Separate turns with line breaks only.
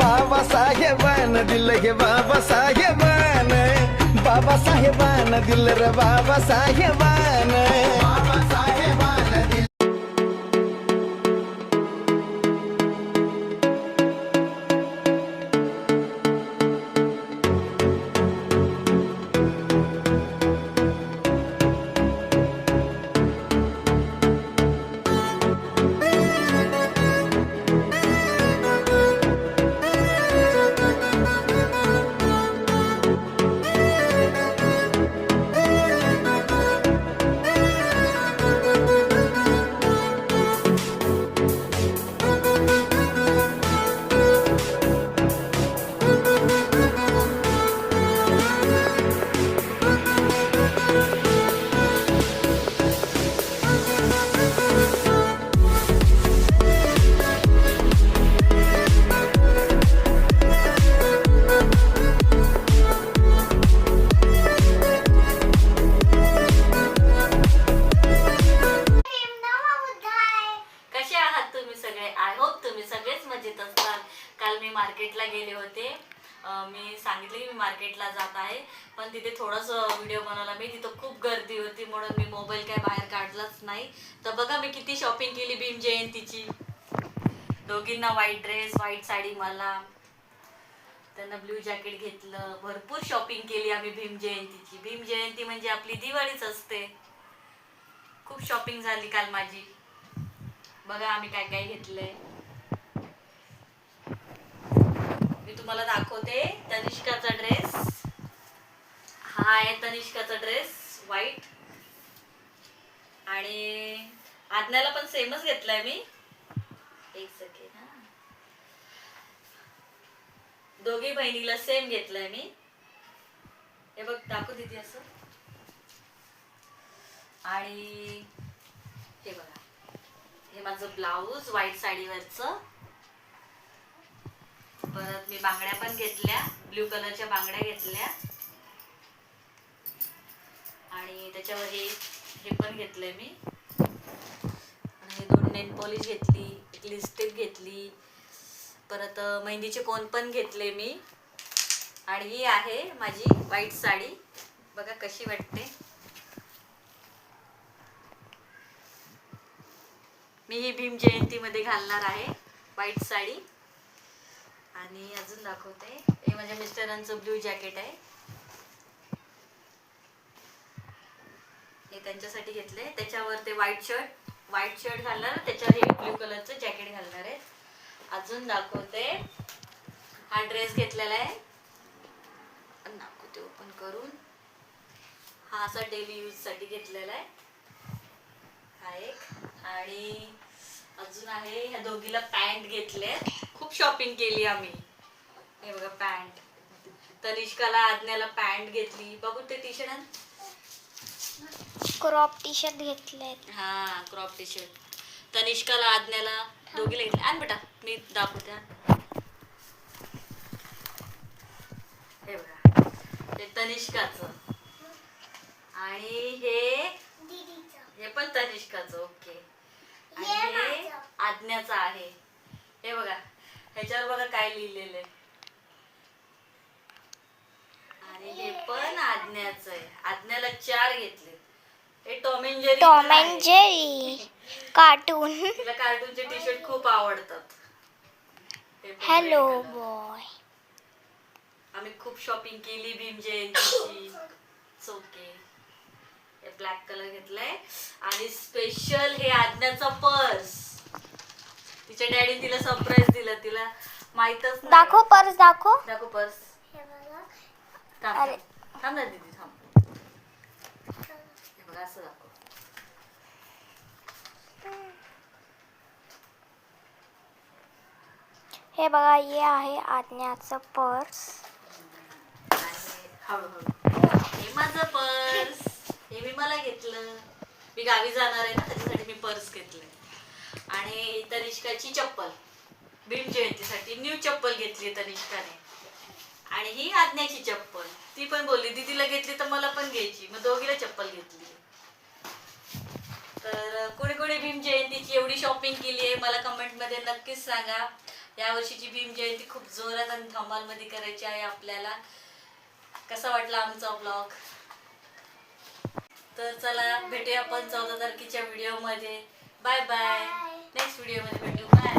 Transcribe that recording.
बाबासाहेबान दिलं गे बाबासाहेबान दिलं रे बाबासाहेबान दिलं.
काल मी मार्केटला गेले होते. मी सांगितलं की मी मार्केटला जात आहे, पण तिथे थोडंसं व्हिडिओ बनवला मी. तिथं खूप गर्दी होती म्हणून मी मोबाईल काय बाहेर काढलाच नाही. तर बघा मी किती शॉपिंग केली भीम जयंतीची. दोघींना व्हाईट ड्रेस, व्हाईट साडी, मला त्यांना ब्ल्यू जॅकेट घेतलं. भरपूर शॉपिंग केली आम्ही भीम जयंतीची. भीम जयंती म्हणजे आपली दिवाळीच असते. खूप शॉपिंग झाली काल माझी. बघा आम्ही काय काय घेतलंय. मी तुम्हाला दाखवते. तनिष्काचा ड्रेस हा आहे. तनिष्काचा ड्रेस व्हाईट, आणि आज्ञाला पण सेमच घेतलाय मी. एक सेकंड हा. दोघी बहिणीला सेम घेतलाय मी. हे बघ दाखव दीदी असं. आणि हे बघा, हे माझं ब्लाऊज व्हाईट साडीवरचं. परत मी बांगड्या पण घेतल्या, ब्ल्यू कलरच्या बांगड्या घेतल्या, आणि त्याच्यावर हे पण घेतलंय मी. आणि हे 2 नेल पॉलिश घेतली, एक लिपस्टिक घेतली, परत मेहंदीचे कोन पण घेतले मी. आणि ही आहे माझी व्हाईट साडी. बघा कशी वाटते. मी ही भीम जयंतीमध्ये घालणार आहे व्हाईट साडी. आणि अजून दाखवते. हे माझ्या मिस्टरांचं ब्ल्यू जॅकेट आहे. हे त्यांच्यासाठी घेतले. त्याच्यावर ते व्हाईट शर्ट घालणार, त्याच्यावर हे ब्ल्यू कलरचं जॅकेट घालणार आहे. अजून दाखवते. हा ड्रेस घेतलेला आहे, दाखवते ओपन करून. हा असा डेली यूज साठी घेतलेला आहे हा एक. आणि अजून आहे, ह्या दोघीला पॅन्ट घेतले. खूप शॉपिंग केली आम्ही. हे बघा पॅन्ट. तनिष्काला आज्ञाला पॅन्ट घेतली. बघू ते T shirt,
crop T shirt घेतले.
हा क्रॉप टी शर्ट. तनिष्काला आज्ञाला दोघीला घेतले. आण बेटा मी दाखवते. हे बघा ते तनिष्काचं, आणि हे पण तनिष्काचं. ओके. आणि हे आज्ञाचं आहे. हे बघा ह्याच्यावर बघा काय लिहिलेलं आहे. आणि हे पण आज्ञाचं आहे. आज्ञाला 4 घेतले. हे टॉम अँड जेरी
कार्टून.
तिला कार्टूनचे टी शर्ट खूप आवडतात.
Hello boy.
आम्ही खूप शॉपिंग केली भीम जयंतीची. ओके. हे ब्लॅक कलर घेतलाय. आणि स्पेशल हे आज्ञाचा पर्स. तिच्या डॅडी तिला सरप्राईज दिलं. तिला माहितच नाही.
दाखव पर्स, दाखव
पर्स.
अरे
थांब ना दीदी थांब. हे बघा असं दाखव.
हे बघा, हे आहे आज्ञाचं पर्स.
हळूहळू. हे माझं पर्स. हे मी मला घेतलं. मी गावी जाणार आहे ना, त्याच्यासाठी मी पर्स घेतलंय. आणि तनिष्काची चप्पल. भीम जयंतीसाठी न्यू चप्पल घेतली तनिष्काने. आणि ही आज्ञाची चप्पल. ती पण बोलली दीदीला घेतली तर मला पण घ्यायची. मग दोघीला चप्पल घेतली. तर कोणी कोणी भीम जयंतीची एवढी शॉपिंग केली आहे मला कमेंट मध्ये नक्कीच सांगा. यावर्षीची भीम जयंती खूप जोरात आणि धमालमध्ये करायची आहे आपल्याला. कसा वाटला आमचा ब्लॉग? तर चला भेटूया आपण 14 तारखेच्या व्हिडिओमध्ये. Bye bye. नेक्स्ट व्हिडिओमध्ये भेटू. बाय.